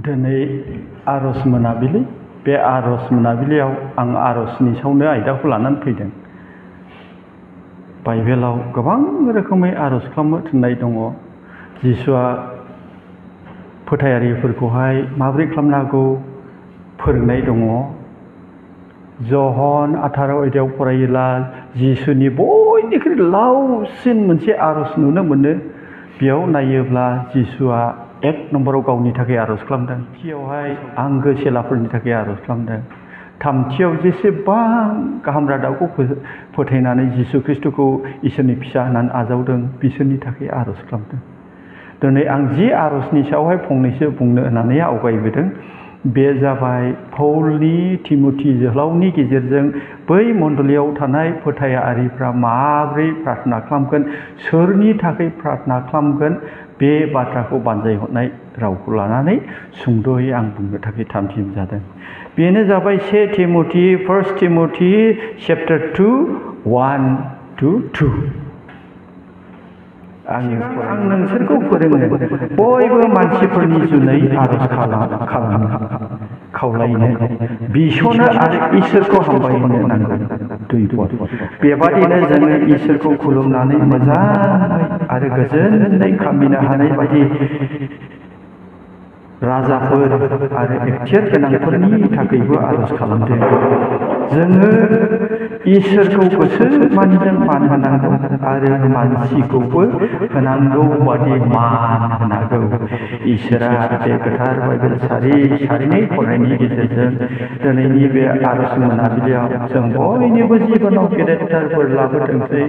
दिनै आरज मोनाबिलि बे आरज मोनाबिलियाव आं आरजनि सायावनो आयदाखौ लानानै फैदों। बाइबेलाव गोबां रोखोमै आरज खालामनो थिननाय दङ। जिसुआ फोथायारिफोरखौहाय माबोरै खालामनांगौ फोरोंनाय दङ। जहन 18 अध्यायाव फरायोब्ला जिसुनि बयनिख्रुइ लावसिन मोनसे आरज नुनो मोनो। बेयाव नायोब्ला जिसुआ 1 नम्बराव गावनि थाखाय आरज खालामदों। नैथियावहाय आंगो चेलाफोरनि थाखाय आरज खालामदों। थामथियाव जेसेबां गाहाम रादाबखौ फोथायनानै जिसु ख्रिस्ट'खौ इसोरनि फिसा होननानै आजावदों बिसोरनि थाखाय आरज खालामदों। दिनै आं जि आरजनि सायावहाय फंनैसो बुंनो होननानै आवगायबोदों। बे जाबाय पौलनि तिमथि जोहोलावनि गेजेरजों बै मण्डलीयाव थानाय फोथायारिफ्रा माबोरै प्रार्थना खालामगोन, सोरनि थाखाय प्रार्थना खालामगोन, बे बाथ्राखौ बानजायहरनाय रावखौ लानानै सुंद'यै आं बुंनो थाखाय थामथिम जादों। बेनो जाबाय 1 टिमथि चैप्टार 2 1-2। आं नोंसोरखौ फोरोङो बयबो मानसिफोरनि जुनै आरज खावलायनो, बिसनो आरो इसोरखौ हामबायनो नांगौ। 2 बेबादिनो जोङो इसोरखौ खुलुमनानै मोजाङै आरो गोजोनै खामिनो हानाय बायदि राजाफोर आरो एखथियार गोनांफोरनि थाखायबो आरज खालामदों। जोङो इसोरखौ गोसो मानिजों मान होनांगौ आरो मानसिखौबो होनांगौ बादि मान होनांगौ। इसोरा बे गोथार बाइबेल सारिनै फरायनायनि गेजेरजों दिनैनि बे आरज मोनाबिलियाव जों बयनिबो जिबनाव गेदेरथार बोर लाबोथोंसै।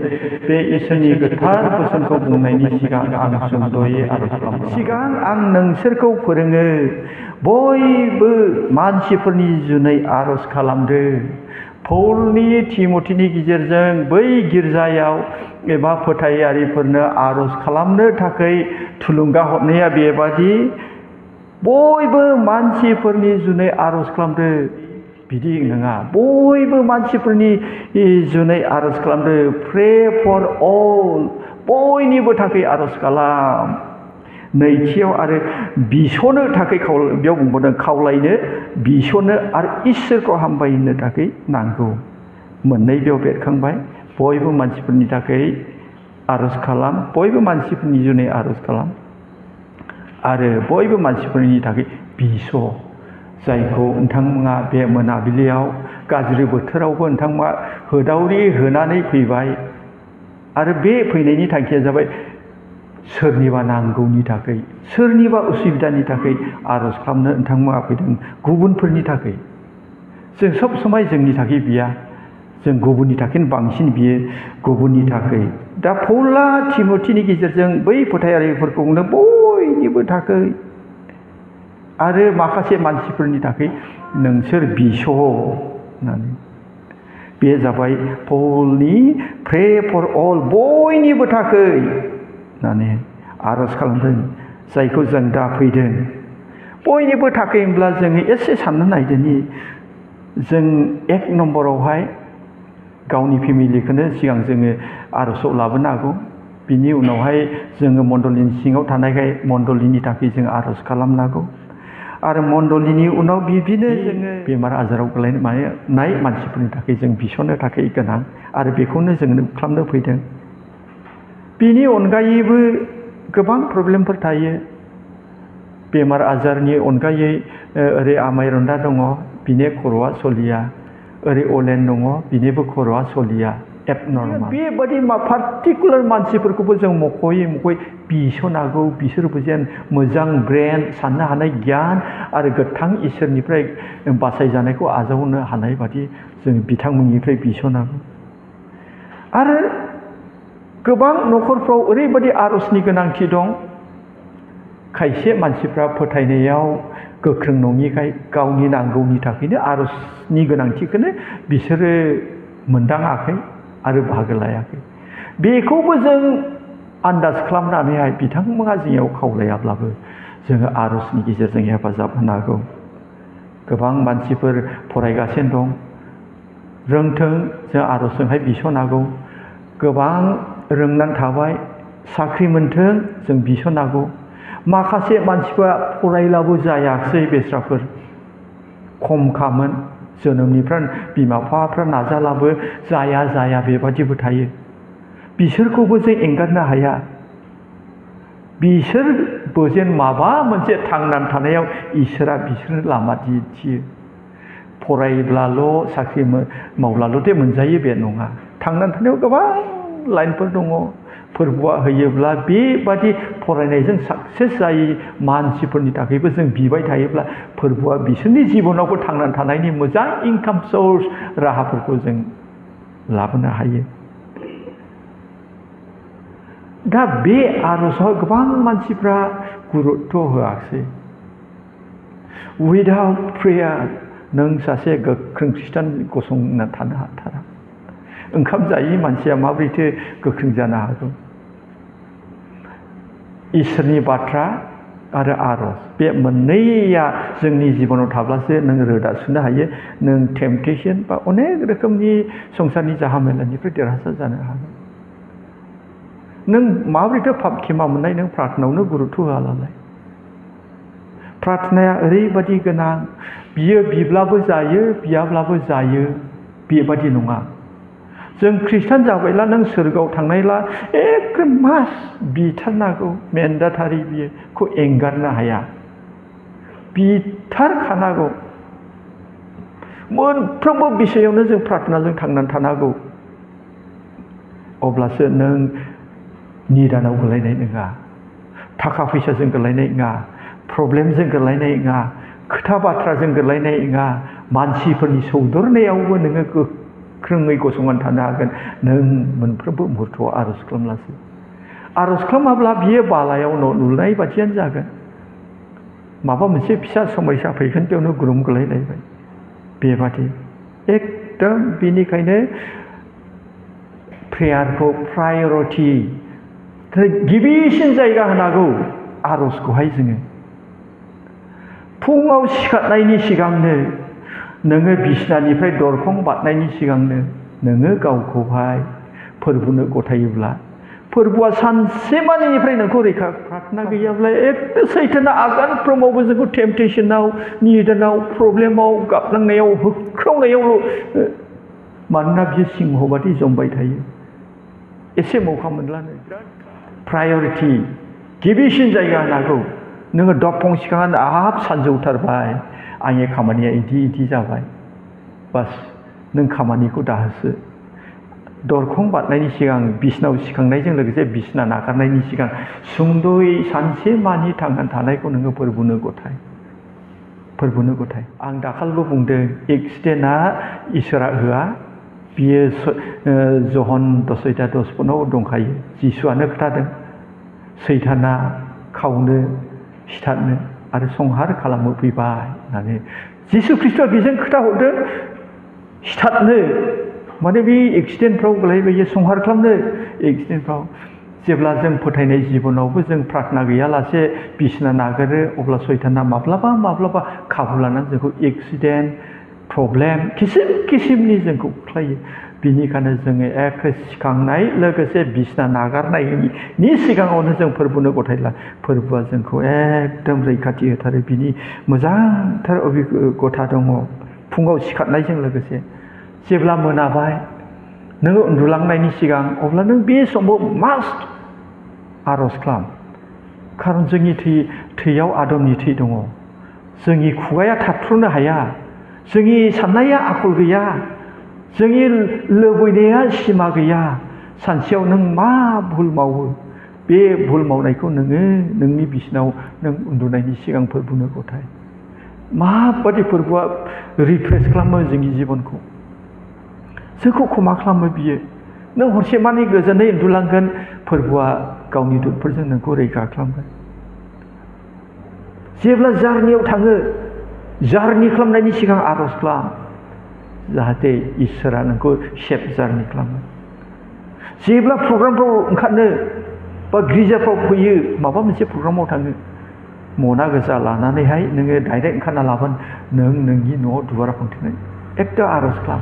बे इसोरनि गोथार बोसोनखौ बुंनायनि सिगां आं सुंद'यै आरज खालामो। सिगां आं नोंसोरखौ फोरोङो बयबो मानसिफोरनि जुनै आरज खालामदो। पौलनि तिमथिनि गेजेरजों बै गिर्जायाव एबा फोथायारिफोरनो आरज खालामनो थाखाय थुलुंगा हरनाया बेबादि, बयबो मानसिफोरनि जुनै आरज खालामदो। बिदि नङा, बयबो मानसिफोरनि जुनै आरज खालामदो। प्रे फर अल, बयनिबो थाखाय आरज खालाम। नैथियाव आरो बिसनो थाखाय बेयाव बुंबावदों खावलायनो, बिसनो आरो इसोरखौ हामबायनो थाखाय नांगौ। मोननै बेयाव बेरखांबाय। बयबो मानसिफोरनि थाखाय आरज खालाम, बयबो मानसिफोरनि जुनै आरज खालाम आरो बयबो मानसिफोरनि थाखाय बिस', जायखौ नोंथांमोना बे मोनाबिलियाव गाज्रि बोथोरावबो नोंथांमोना होदावरि होनानै फैबाय आरो बे फैनायनि थांखिया जाबाय सोरनिबा नांगौनि थाखाय, सोरनिबा उसुबिदानि थाखाय आरज खालामनो नोंथांमोना फैदों। गुबुनफोरनि थाखाय जों सब समाय जोंनि थाखाय बिया, जों गुबुननि थाखायनो बांसिन बियो, गुबुननि थाखाय। दा पौला तिमथिनि गेजेरजों बै फोथायारिफोरखौनो बयनिबो थाखाय आरो माखासे मानसिफोरनि थाखाय नोंसोर बिस' होननानै, बे जाबाय पौलनि प्रे फर अल, बयनिबो थाखाय होननानै आरज खालामदों। जायखौ जों दा फैदों बयनिबो थाखाय होनब्ला जोङो एसे साननो नायदोनि, जों 1 नम्बरावहाय गावनि फेमिलिखौनो सिगां जोङो आरजआव लाबोनो हागौ। बिनि उनावहाय जोङो मण्डलीनि सिङाव थानायखाय मण्डलीनि थाखाय जों आरज खालामनांगौ आरो मण्डलीनि उनाव बिदिनो जोङो बेमार आजाराव गोलैनाय मानसिफोरनि थाखाय जों बिस'नो थाखाय गोनां आरो बेखौनो जों खालामनो फैदों। बिनि अनगायैबो गोबां प्रब्लेमफोर थायो। बेमार आजारनि अनगायै ओरै आमाय रन्दा दङ, बिनि खर'आ सलिया, ओरै अलेन दङ, बिनिबो खर'आ सलिया, एबनर्माल। बेबादि पार्टिकुलार मानसिफोरखौबो जों मख'यै बिस'नांगौ। बिसोरबो जेन मोजां ब्रेन, साननो हानाय गियान आरो गोथां इसोरनिफ्राय बासायजानायखौ आजावनो हानाय बादि जों बिथांमोननिफ्राय बिस'नांगौ। आरो गोबां न'खरफ्राव ओरैबायदि आरजनि गोनांथि दं, खायसे मानसिफ्रा फोथायनायाव गोख्रों नङिखाय गावनि नांगौनि थाखायनो आरजनि गोनांथिखौनो बिसोरो मोनदाङाखै आरो बाहागो लायाखै। बेखौबो जों आन्दाज खालामनानैहाय बिथांमोना जोंनियाव खावलायाब्लाबो जोङो आरजनि गेजेरजों हेफाजाब होनांगौ। गोबां मानसिफोर फरायगासिनो दं, रोंथों, जों आरजजोंहाय बिस'नांगौ। गोबां रोंनानै थाबाय, साख्रि मोनथों, जों बिस'नांगौ। माखासे मानसिफ्रा फरायलाबो जायाखिसै बेस्राफोर खमखामोन जोनोमनिफ्राय बिमा बिफाफ्रा नाजालाबो जाया बेबादिबो थायो। बिसोरखौबो जों एंगारनो हाया। बिसोरबो जेन माबा मोनसे थांनानै थानायाव इसोरा बिसोरनो लामा दिन्थियो। फरायब्लाल' साख्रि मावब्लाल' दे मोनजायो बे नङा। थांनानै थानायाव गोबां लाइनफोर दङ। फोरबुआ होयोब्ला बेबादि फरायनायजों साक्सेस जायै मानसिफोरनि थाखायबो जों बिबाय थायोब्ला फोरबुआ बिसोरनि जिबनावबो थांनानै थानायनि मोजां इनकाम सर्स राहाफोरखौ जों लाबोनो हायो। दा बे आरजआव गोबां मानसिफ्रा गुरुत्व होआखिसै। उइदाउट प्रेयार नों सासे गोख्रों खृष्टान गसंना थानो हाथारा। ओंखाम जायै मानसिया माबोरैथो गोख्रों जानो हागौ? इसोरनि बाथ्रा आरो आरज बे मोननैया जोंनि जिबनाव थाब्लासो नों रोदा सुनो हायो। नों टेम्पटेसन बा अनेक रोखोमनि संसारनि जाहामेलानिफ्राय देरहासार जानो हागोन। नों माबोरैथो पाप खेमा मोननाय नों प्रार्थनायावनो गुरुत्व होआलालाय। प्रार्थनाया ओरैबादि गोनां, बियो बिब्लाबो जायो बियाब्लाबो जायो बेबादि नङा। जों खृष्टान जाबायला नों सोरगोआव थांनायला एकदम मास बिथारनांगौ, मेन्डाटारि बियोखौ एंगारनो हाया। बिथारखानांगौ। मोनफ्रोमबो बिषयावनो जों प्रार्थनाजों थांनानै थानांगौ। अब्लासो नों निदानाव गोलैनाय नङा, थाखा फैसाजों गोलैनाय नङा, प्रब्लेमजों गोलैनाय नङा, खोथा बाथ्राजों गोलैनाय नङा, मानसिफोरनि सौदुरनायावबो नोङो गोख्रोङै गसंनानै थानो हागोन। नों मोनफ्रोमबो मुहूर्तआव आरज खालामब्लासो। आरज खालामाब्ला बियो बालायाव न' लुनाय बादियानो जागोन। माबा मोनसे फिसा समस्या फैगोन बेयावनो गुरुम गोलैलायबाय बेबादि एकदम। बेनिखायनो प्रेयारखौ प्रायरिटि गिबिसिन जायगा होनांगौ। आरजखौहाय जोङो फुङाव सिखारनायनि सिगांनो, नोङो बिसिनानिफ्राय दरखं बारनायनि सिगांनो नोङो गावखौहाय फोरबुनो गथायोब्ला फोरबुआ सानसेमानिनिफ्राय नोंखौ रैखा। प्रार्थना गैयाब्ला एकदम सैताना आगानफ्रोमावबो जोंखौ टेम्पटेसनाव, निदानाव, प्रब्लेमाव, गाबनांनायाव, होख्रावनायावल', मानोना बियो सिंह बादि जमबाय थायो एसे मौका मोनब्लानो। प्रायरिटि गिबिसिन जायगा होनांगौ। नोङो दफं सिखांनानै आहाब सानजौथारबाय, आंनि खामानिया इदि जाबाय, बास नों खामानिखौ दाहोसो। दरखं बारनायनि सिगां, बिसनायाव सिखांनायजों लोगोसे बिसना नागारनायनि सिगां सुंद'यै सानसे मानि थांनानै थानायखौ नोङो फोरबुनो गथाय। फोरबुनो गथाय। आं दाखालिबो बुंदों, एक्सिडेन्टआ इसोरा होआ, बियो जहन 10:10 दंखायो। जिसुआनो खोथादों सैताना खावनो, सिथारनो आरो संहार खालामनो फैबाय होननानै। जिसु ख्रिस्ट'आ बेजों खोथा हरदों सिथारनो, माने बे एक्सिडेन्टफ्राव गोलैबाय, संहार खालामनो एक्सिडेन्टफ्राव। जेब्ला जों फोथायनाय जिबनावबो जों प्रार्थना गैयालासे बिसिना नागारो, अब्ला सैताना माब्लाबा खाबु लानानै जोंखौ एक्सिडेन्ट, प्रब्लेम किसिमनि जोंखौ खोख्लैयो। बिनिखायनो जोङो एखे सिखांनाय लोगोसे बिसिना नागारनायनि सिगाङावनो जों फोरबुनो गथायला। फोरबुआ जोंखौ एकदम रैखाथि होथारो। बिनि मोजांथार अभिगथा दङ। फुङाव सिखारनायजों लोगोसे जेब्ला मोनाबाय नोङो उन्दुलांनायनि सिगां, अब्ला नों बे समाव मास्ट आरज खालाम। खारन जोंनि थैयाव आदमनि थै दङ। जोंनि खुगाया थाथ्र'नो हाया, जोंनि साननाया आखल गैया, जोंनि लुबैनाया सिमा गैया। सानसेयाव नों मा भुल मावो, बे भुल मावनायखौ नोङो नोंनि बिसिनाव नों उन्दुनायनि सिगां फोरबुनो गथाय। माबादि फोरबुआ रिफ्रेस खालामो जोंनि जिबनखौ, जोंखौ क्षमा खालामो बियो। नों हरसेमानि गोजोनै उन्दुलांगोन, फोरबुआ गावनि दुतफोरजों नोंखौ रैखा खालामगोन। जेब्ला जार्नियाव थाङो, जार्नि खालामनायनि सिगां आरज खालाम, जाहाथे इसोरा नोंखौ सेफ जार्नि खालामो। जेब्ला प्रग्रामफ्राव ओंखारनो बा गिर्जाफ्राव फैयो, माबा मोनसे प्रग्रामाव थाङो, मना गोजा लानानैहाय नोङो डाइरेक्ट ओंखारना लाबोन, नों नोंनि न'आव दुबारा फांथेनाय एकदम आरज खालाम।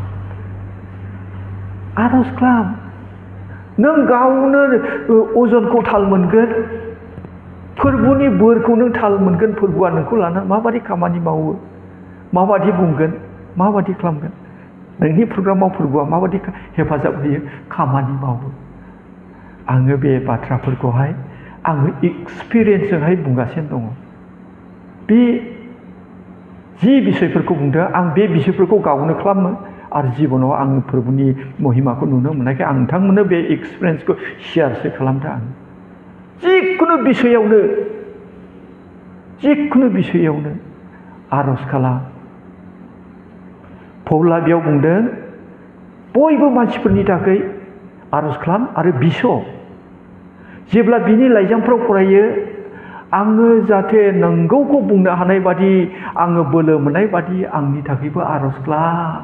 आरज खालाम। नों गावनो अजनखौ थाल मोनगोन। फोरबुनि बोरखौ नों थाल मोनगोन। फोरबुआ नोंखौ लानानै माबादि खामानि मावो, माबादि बुंगोन, माबादि खालामगोन। नोंनि प्रग्रामाव फोरबुआ माबादि हेफाजाब होयो, खामानि मावो। आङो बे बाथ्राफोरखौहाय आङो एक्सपिरियेन्सजोंहाय बुंगासिनो दङ। बे जि बिसयफोरखौ बुंदों आं बे बिसयफोरखौ गावनो खालामो आरो जिबनाव आं फोरबुनि महिमाखौ नुनो मोननायखाय आं नोंथांमोननो बे एक्सपिरियेन्सखौ शेयारसो खालामदों। आं जिखुनु बिसयावनो आरज खालाम। पौला बेयाव बुंदों बयबो मानसिफोरनि थाखाय आरज खालाम आरो बिस'। जेब्ला बिनि लाइजामफ्राव फरायो, आङो जाहाथे नंगौखौ बुंनो हानाय बादि, आङो बोलो मोननाय बादि आंनि थाखायबो आरज खालाम।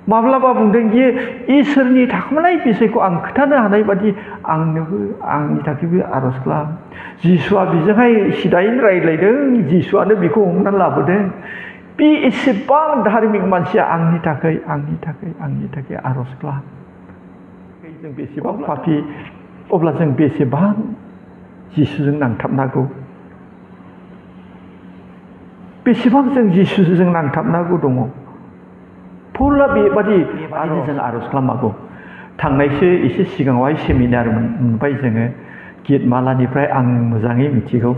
माब्लाबा बुंदों कि इसोरनि थाखोमानाय बिसयखौ आं खोन्थानो हानाय बादि आंनि थाखायबो आरज खालाम। जिसुआ बिजोंहाय सिदायैनो रायज्लायदों, जिसुआनो बेखौ हमनानै लाबोदों। बे एसेबां धार्मिक मानसिया आंनि थाखाय आरज खालाम। जों बेसेबां पापि, अब्ला जों बेसेबां जिसुजों नांथाबनांगौ, बेसेबां जों जिसुजों नांथाबनांगौ दङ। पौला बेबादि जों आरज खालामनांगौ। थांनायसो एसे सिगाङावहाय सेमिनार मोनबाय जोङो गितमालानिफ्राय। आं मोजाङै मिथिगौ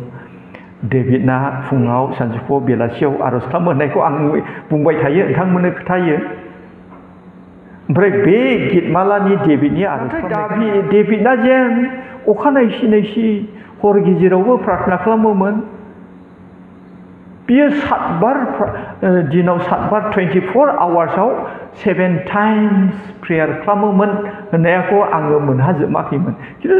डेभिडना फुङाव, सानजौफुआव, बेलासियाव आरज खालामो होननायखौ आं बुंबाय थायो, नोंथांमोननो खोथायो। ओमफ्राय बे गितमालानि डेभिडनि आरज खालामनाय, डेभिडना जेन अखानायसि हर गेजेरावबो प्रार्थना खालामोमोन। बियो 7 बार दिनाव 7 बार 24 आवार्सआव 7 टाइम्स प्रेयार खालामोमोन होननायखौ आङो मोनहाजोबाखैमोन। खिन्थु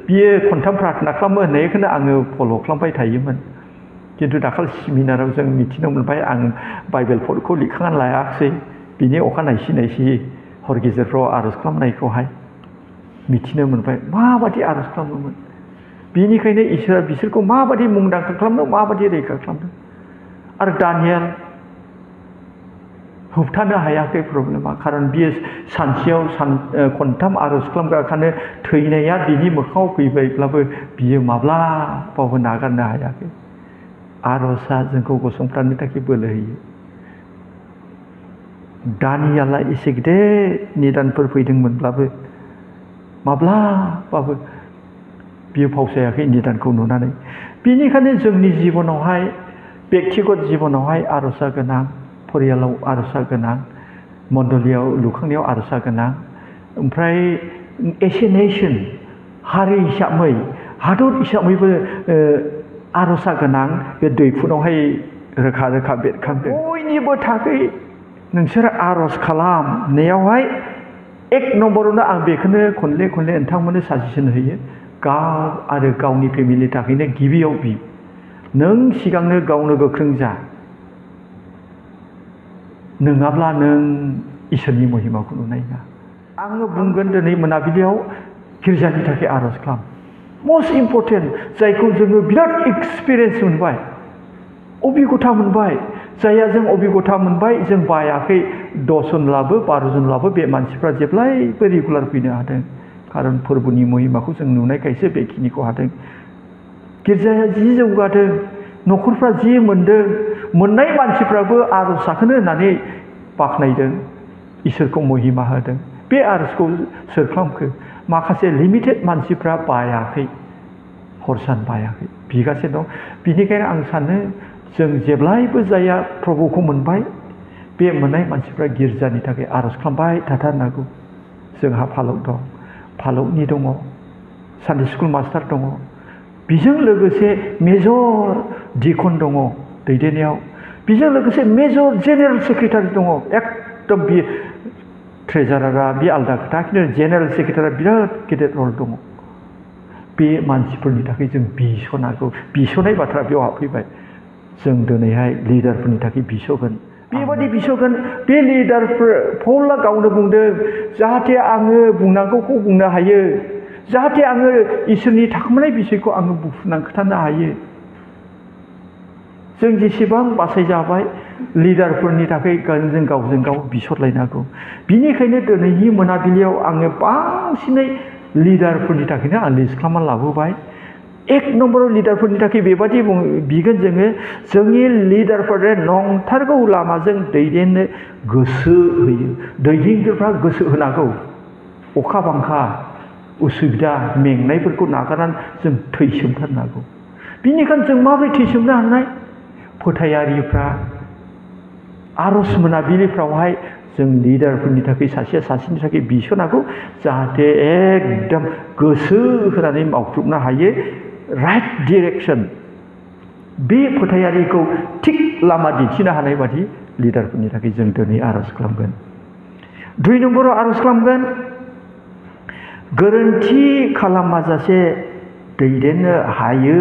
बियो खनथाम प्रार्थना खालामो होननायखौनो आङो फल' खालामबाय थायोमोन। खिन्थु दाखालि सेमिनाराव जों मिथिनो मोनबाय, आं बाइबेल पदखौ लिरखांनानै लायाखिसै, बिनि अखानायसि हर गेजेरफ्राव आरज खालामनायखौहाय मिथिनो मोनबाय माबादि आरज खालामोमोन। बिनिखायनो इसोरा बिसोरखौ माबादि मुंदांखा खालामदों, माबादि रैखा खालामदों। आरो दानियेल होबथानो हायाखै प्रब्लेमा, खारन बियो सानसेयाव खनथाम आरज खालामग्राखानो थैनाया बिनि मोखाङाव फैबायब्लाबो बियो माब्लाबाबो नागारनो हायाखै। आरजआ जोंखौ गसंथानो थाखाय बोलो होयो। दानियेला एसे गिदिर निदानफोर फैदोंमोनब्लाबो माब्लाबाबो बियो फावसायाखै निदानखौ नुनानै। बेनिखायनो जोंनि जिबनावहाय, बेक्तिगत जिबनावहाय आरजआ गोनां, फरियालाव आरजआ गोनां, मण्डलियाव लुखांनायाव आरजआ गोनां। ओमफ्राय एस ए नेसन, हारि हिसाबै, हादर हिसाबैबो आरजआ गोनां। बे दैफुनावहाय रोखा रोखा बेरखांदों। बयनिबो थाखाय नोंसोर आरज खालामनायावहाय 1 नम्बरावनो आं बेखौनो खनले नोंथांमोननो साजेसन होयो, गाव आरो गावनि फेमिलिनि थाखायनो गिबियाव नों सिगांनो गावनो गोख्रों जा। नङाब्ला नों इसोरनि महिमाखौ नुनाय नङा। आङो बुंगोन दिनै मोनाबिलियाव गिर्जानि थाखाय आरज खालाम। मस्ट इम्परटेन्ट, जायखौ जोङो बिराद एक्सपिरियेन्स मोनबाय, अबिगथा मोनबाय। जायहा जों अबिगथा मोनबाय, जों बायाखै। 10 जनब्लाबो 12 जनब्लाबो बे मानसिफ्रा जेब्लायबो रेगुलार फैनो हादों। खारन फोरबोनि महिमाखौ जों नुनायखायसो बेखिनिखौ हादों। गिर्जाया जि जौगादों, न'खरफ्रा जि मोनदों, मोननाय मानसिफ्राबो आरज जाखोनो होननानै बाख्नायदों, इसोरखौ महिमा होदों। बे आरजखौ सोर खालामखो? माखासे लिमिटेड मानसिफ्रा बायाखै, हरसान बायाखै, बिगासिनो दं। बिनिखायनो आं सानो जों जेब्लायबो जायहा प्रभुखौ मोनबाय, बे मोननाय मानसिफ्रा गिर्जानि थाखाय आरज खालामबाय थाथारनांगौ। जोंहा फालक दं, फालकनि दङ, सानडे स्कुल मास्टार दङ, बेजों लोगोसे मेजर डिकन दङ दैदेननायाव, बेजों लोगोसे मेजर जेनेरेल सेक्रेटारि दङ। एकदम बे ट्रेजारारा बे आलादा खोथा, खिन्थु जेनेरेल सेक्रेटारिया बिराद गेदेर रल दङ। बे मानसिफोरनि थाखाय जों बिस'नांगौ। बिस'नाय बाथ्रा बेयाव हाबफैबाय। जों दिनैहाय लिडारफोरनि थाखाय बिस'गोन। बेबादि बिस'गोन। बे लिडारफोर, पौला गावनो बुंदों, जाहाथे आङो बुंनांगौखौ बुंनो हायो, जाहाथे आङो इसोरनि थाखोमानाय बिसयखौ आङो बुंनानै खोन्थानो हायो। जों जेसेबां बासायजाबाय, लिडारफोरनि थाखाय जों गावजों गाव बिसरलायनांगौ। बिनिखायनो दिनैनि मोनाबिलियाव आङो बांसिनै लिडारफोरनि थाखायनो आं लिस्ट खालामना लाबोबाय। एक नम्बराव लिडारफोरनि थाखाय बेबादि बिगोन जोङो जोंनि लिडारफोरा नंथारगौ लामाजों दैदेननो गोसो होयो। दैदेनगिरिफ्रा गोसो होनांगौ। अखा बांखा उसुबिदा मेंनायफोरखौ नागारनानै जों थैसोमथारनांगौ। बिनिखायनो जों माबोरै थैसोमनो हानाय? फोथायारिफ्रा आरज मोनाबिलिफ्रावहाय जों लिडारफोरनि थाखाय सासेया सासेनि थाखाय बिसनांगौ, जाहाथे एकदम गोसो होनानै मावख्रुबनो हायो। राइट डिरेक्सन, बे फोथायारिखौ थिग लामा दिन्थिनो हानाय बादि लिडारफोरनि थाखाय जों दिनै आरज खालामगोन। 2 नम्बराव आरज खालामगोन, गोरोन्थि खालामाजासे दैदेननो हायो।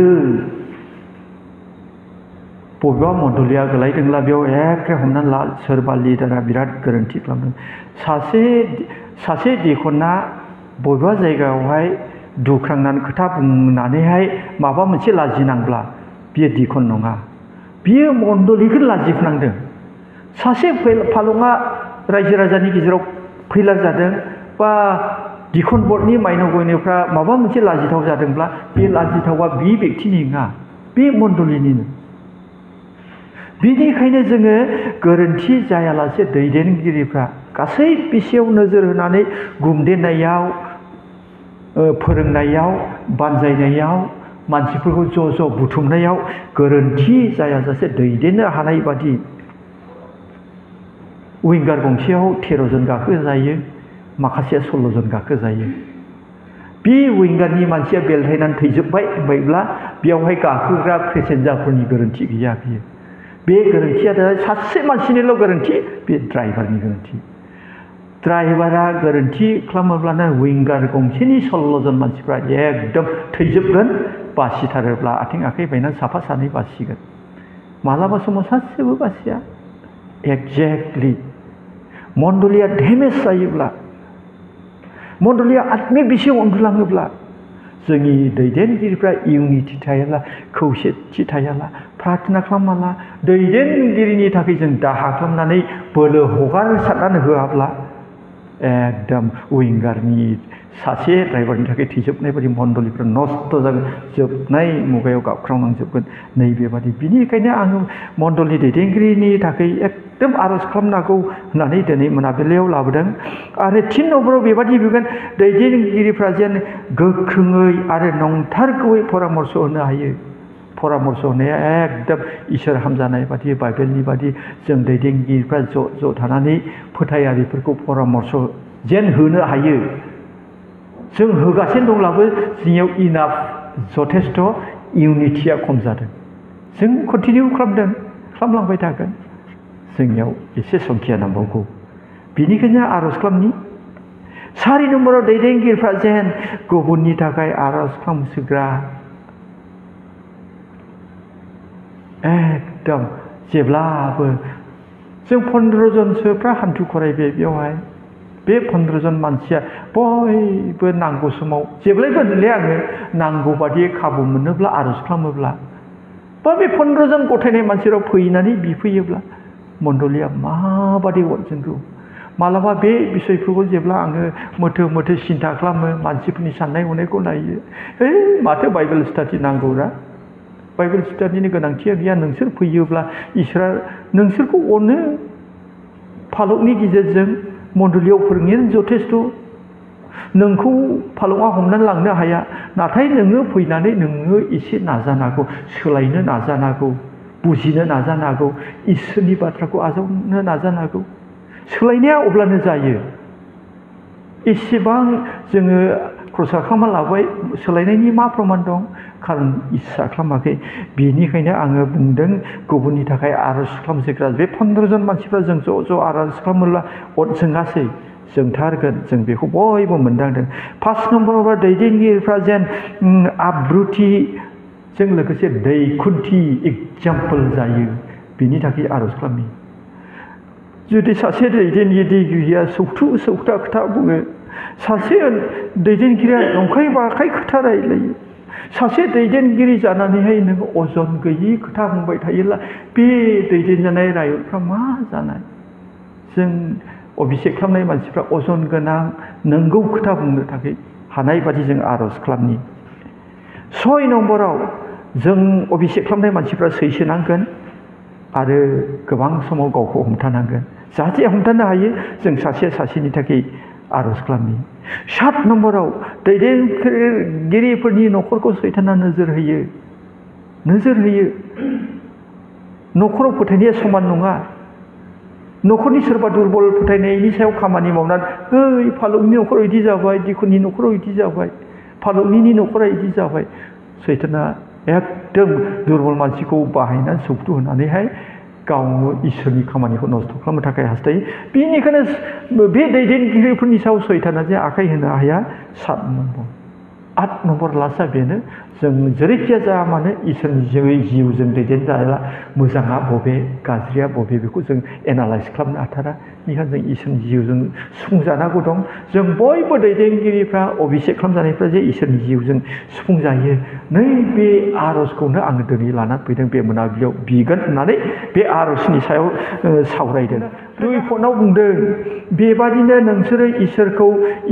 बबेबा मण्डलिया गोलायदोंब्ला बेयाव एखे हमनानै ला सोरबा लिडारा बिराद गोरोन्थि खालामदों। सासे दिखना बबेबा जायगायावहाय दुख्रांनानै खोथा बुंनानैहाय माबा मोनसे लाजिनांब्ला बियो दिखन नङा, बियो मण्डलिखौ लाजिफोनांदों। सासे फालङा रायजो राजानि गेजेराव फैलार जादों बा दिखन बर्डनि माइनाव गयनिफ्रा माबा मोनसे लाजिथाव जादोंब्ला बे लाजिथावा बे बेक्तिनि नङा, बे मण्डलिनिनो। बिनिखायनो जोङो गोरोन्थि जायालासे दैदेनगिरिफ्रा गासै बिथिङाव नोजोर होनानै गुमदेनायाव, फोरोंनायाव, बानजायनायाव, मानसिफोरखौ ज' बुथुमनायाव गोरोन्थि जायाजासे दैदेननो हानाय बादि विंगार गंसेयाव 13 जन गाखोजायो, माखासेया 16 जन गाखोजायो। बे विंगारनि मानसिया बेलथायनानै थैजोब्बाय होनबायब्ला बेयावहाय गाखोग्रा पेसेन्जारफोरनि गोरोन्थि गैया। बे गोरोन्थिया सासे मानसिनिल' गोरोन्थि, बे ड्राइभारनि गोरोन्थि। ड्राइभारा गोरोन्थि खालामोब्लानो विंगार गंसेनि 16 जन मानसिफ्रा एकदम थैजोबगोन। बासिथारोब्ला आथिं आखाइ बायनानै साफा सानै बासिगोन, मालाबा समाव सासेबो बासिया। एक्जेक्टलि मण्डलिया डेमेज जायोब्ला, मण्डलिया आत्मिक बिथिङाव उन्दुलाङोब्ला, जोंनि दैदेनगिरिफ्रा इउनिटि थायाब्ला, खौसेथि थायाब्ला, प्रार्थना खालामाब्ला, दैदेनगिरिनि थाखाय जों दाहा खालामनानै बोलो हगारसारनानै होआब्ला एकदम विंगारनि सासे ड्राइभारनि थाखाय थैजोबनाय बादि मण्डलिफ्रा नस्थ' जागोन, जोबनाय मुगायाव गाबख्रावनांजोबगोन। नैबेबादि बिनिखायनो आङो मण्डलनि दैदेनगिरिनि थाखाय एकदम आरज खालामनांगौ होननानै दिनै मोनाबिलियाव लाबोदों। आरो 3 नम्बराव बेबादि बुंगोन, दैदेनगिरिफ्रा जेन गोख्रोङै आरो नंथारगौयै परामर्श होनो हायो। परामर्श होनाया एकदम इसोर हामजानाय बादि, बाइबेलनि बादि जों दैदेनगिरिफ्रा ज' थानानै फोथायारिफोरखौ परामर्श जेन होनो हायो। जों होगासिनो दंब्लाबो जोंनियाव इनाफ जथेस्थ' इउनिटिया खम जादों। जों कन्टिनिउ खालामलांबाय थागोन, जोंनियाव एसे संख्या नांबावगौ। बिनिखायनो आरज खालामनि। 4 नम्बराव दैदेनगिरिफ्रा जेन गुबुननि थाखाय आरज खालामसोग्रा, एकदम जेब्लाबो जों 15 जनसोफ्रा हान्थु खरायबाय बेवहाय। बे 15 जन मानसिया बयबो नांगौ समाव, जेब्लायबो होनले आङो, नांगौ बादि खाबु मोनोब्ला आरज खालामोब्ला बा बे 15 जन गथायनाय मानसिफोरा फैनानै बिफैयोब्ला मण्डलिया माबादि अनजोंगौ। मालाबा बे बिसयफोरखौ जेब्ला आङो मोथो सिन्था खालामो, मानसिफोरनि साननाय हनायखौ नायो, माथो बाइबेल स्टाडि नांगौरा, बाइबेल स्टाडिनि गोनांथिया गैया। नोंसोर फैयोब्ला इसोरा नोंसोरखौ अनो, फालकनि गेजेरजों मण्डलियाव फोरोंनायानो जथेस्थ'। नोंखौ फालकआ हमनानै लांनो हाया, नाथाय नोङो फैनानै नोङो एसे नाजानांगौ, सोलायनो नाजानांगौ, बुजिनो नाजानांगौ, इसोरनि बाथ्राखौ आजावनो नाजानांगौ। सोलायनाया अब्लानो जायो। एसेबां जोङो खरसा खालामना लाबाय, सोलायनायनि मा प्रमान दं? खारन इस्सा खालामाखै। बेनिखायनो आङो बुंदों, गुबुननि थाखाय आरज खालामसोग्रा बे 15 जन मानसिफ्रा जों ज' आरज खालामोब्ला जोंहासै जोंथारगोन। जों बेखौ बयबो मोनदांदों। 5 नम्बराव दैदेनगिरिफ्रा जेन आब्रुथिजों लोगोसे दैखुन्थि एग्जाम्पोल जायो, बिनि थाखाय आरज खालामनि। जुदि सासे दैदेनगिरिया सौखा खोथा बुङो, सासे दैदेनगिरिया नंखाय बाखाय खोथा रायलायो, सासे दैदेनगिरि जानानैहाय नोङो अजन गैयि खोथा बुंबाय थायोब्ला बे दैदेनजानाय रायजोफ्रा मा जानाय? जों अभिषेक खालामनाय मानसिफ्रा अजन गोनां, नंगौ खोथा बुंनो थाखाय हानाय बादि जों आरज खालामनि। 6 नम्बराव जों अभिषेक खालामनाय मानसिफ्रा सैसोनांगोन आरो गोबां समाव गावखौ हमथानांगोन जाहाथे हमथानो हायो जों सासेनि थाखाय आरज खालामनि 7 नम्बराव दैदेनगिरिफोरनि न'खरखौ सैताना नोजोर होयो न'खराव फोथायनाया समान नङा न'खरनि सोरबा दुरबल फोथायनायनि सायाव खामानि मावनानै ओइ फालुकनि न'खराव इदि जाबाय दिखुननि न'खराव इदि जाबाय फालुकनि न'खरा इदि जाबाय सैताना एकदम दुरबल मानसिखौ बाहायनानै सौथु होनानैहाय गावनो इसोरनि खामानिखौ नस्थ' खालामनो थाखाय हास्थायो बेनिखायनो बे दैदेनगिरिफोरनि सायाव सैताना जे आखाइ होनो हाया 7 नम्बर 8 नम्बर लास्टआ बेनो जों जेरैखिया जाया मानो इसोरनि जिउजों दैदेनजायोब्ला मोजाङा बबे गाज्रिया बबे बेखौ जों एनालाइज खालामनो हाथारा बेनिखायनो जों इसोरनि जिउजों सुफुंजानांगौ दं जों बयबो दैदेनगिरिफ्रा अभिषेक खालामजानायफ्रा जे इसोरनि जिउजों सुफुंजायो नैबे आरजखौनो आङो दिनै लानानै फैदों बे मोनाबिलियाव बिगोन होननानै बे आरजनि सायाव सावरायदों 2 पइन्टआव बुंदों बेबादिनो नोंसोरो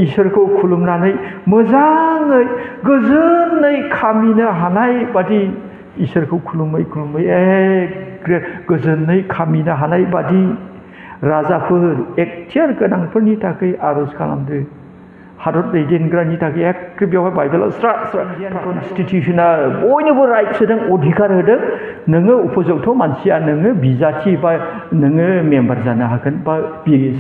इसोरखौ खुलुमनानै मोजाङै गोजोनै खामिनो हानाय बादि इसोरखौ खुलुमै गोजोनै खामिनो हानाय बादि राजाफोर एक्टियार गोनांफोरनि थाखाय आरज खालामदो हादर दैदेनग्रानि थाखाय एखे बेवहाय बाइबेलाव स्रा कनस्टिटिउसना बयनोबो राइट्स होदों अधिकार होदों नोङो उपजुक्त मानसिया नोङो बिजाथि बा नोङो मेम्बार जानो हागोन बा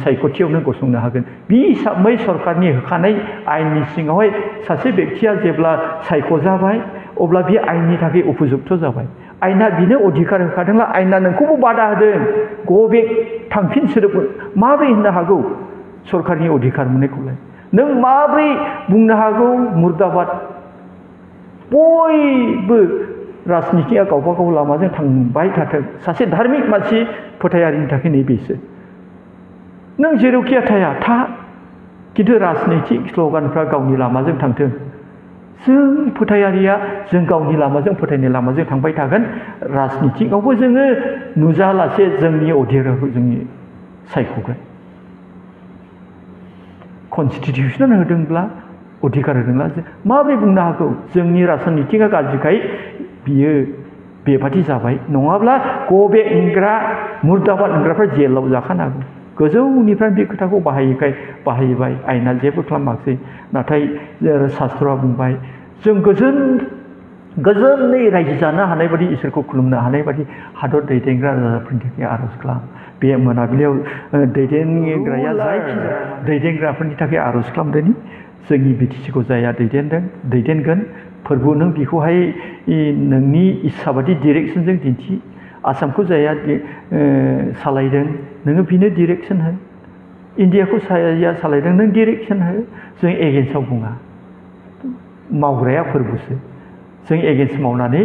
सायख'थियाव नों गसंनो हागोन बे हिसाबै सरकारनि होखानाय आयेननि सिङावहाय सासे बेक्तिया जेब्ला सायख'जाबाय अब्ला बे आयेननि थाखाय उपजुक्त जाबाय आयेना बिनो अधिकार होखादोंला आयेना नोंखौबो बादा होदों गो बेक थांफिन सोदोब माबोरै होननो हागौ सरकारनि अधिकार मोननायखौलाय नों माबोरै बुंनो हागौ मुर्दाबाद बयबो राजनितिया गावबा गाव लामाजों थांबाय थाथों सासे धार्मिक मानसि फोथायारिनि थाखाय नैबेसो नों जेरावखिया थाया था खिन्थु राजनितिक स्ल'गानफ्रा गावनि लामाजों थांथों जों फोथायारिया जों गावनि लामाजों फोथायनाय लामाजों थांबाय थागोन राजनितिकआवबो जोङो नुजालासे जोंनि अधिकारखौ जोंनि सायख'गोन कनस्टिटिउसना होदोंब्ला अधिकार होदोंब्ला माबोरै बुंनो हागौ जोंनि राजनितिकआ गाज्रिखाय बियो बेबादि जाबाय नङाब्ला गबे होनग्रा मुर्दाबाद होनग्राफ्रा जेलाव जाखानो हागौ गोजौनिफ्राय बे खोथाखौ बाहायबाय आयेना जेबो खालामाखिसै नाथाय शास्त्रआ बुंबाय जों गोजोनै रायजो जानो हानाय बादि इसोरखौ खुलुमनो हानाय बादि हादर दैदेनग्रा राजाफोरनि थाखाय आरज खालाम बे मोनाबिलियाव दैदेनग्राफोरनि थाखाय आरज खालामदोंनि जोंनि बिटिसिखौ जाया दैदेनगोन फोरबो नों बेखौहाय नोंनि इस्सा बादि डिरेक्सनजों दिन्थि आसामखौ जाया सालायदों नोङो बिनो डिरेक्सन हो इन्डियाखौ जाया सालायदों नों डिरेक्सन हो जों एगेन्स्टआव बुङा मावग्राया फोरबोसो जों एगेन्स्ट मावनानै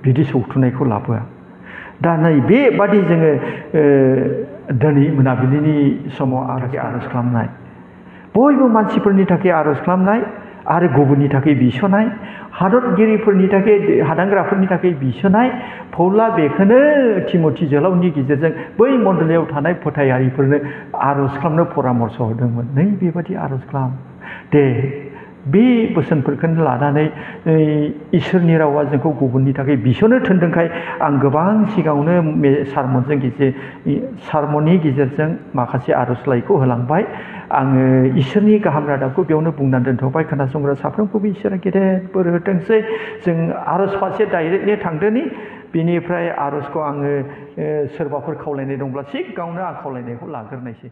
बिदि सौथुनायखौ लाबोआ दा नै बेबादि जोङो दिनै मोनाबिलिनि समाव आरज खालामनाय बयबो मानसिफोरनि थाखाय आरज खालामनाय आरो गुबुननि थाखाय बिसनाय हादरगिरिफोरनि थाखाय हादांग्राफोरनि थाखाय बिसनाय पौला बेखौनो तिमथि जोलावनि गेजेरजों बै मण्डलियाव थानाय फोथायारिफोरनो आरज खालामनो परामर्श होदोंमोन नै बेबादि आरज खालाम दे बे बोसोनफोरखौनो लानानै इसोरनि रावा जोंखौ गुबुननि थाखाय बिसनो थिनदोंखाय आं गोबां सिगाङावनो सारमननि गेजेरजों माखासे आर'जलाइखौ होलांबाय आङो इसोरनि गाहाम रादाबखौ बेयावनो बुंनानै दोनथ'बाय खोनासंग्रा साफ्रोमखौबो इसोरा गेदेर बोर होथोंसै जों आर'ज फारसे डाइरेक्टलि थांदोनि बिनिफ्राय आर'जखौ आङो सोरबाफोर खावलायनाय दंब्ला सिगाङावनो आं खावलायनायखौ लाग्रोनायसै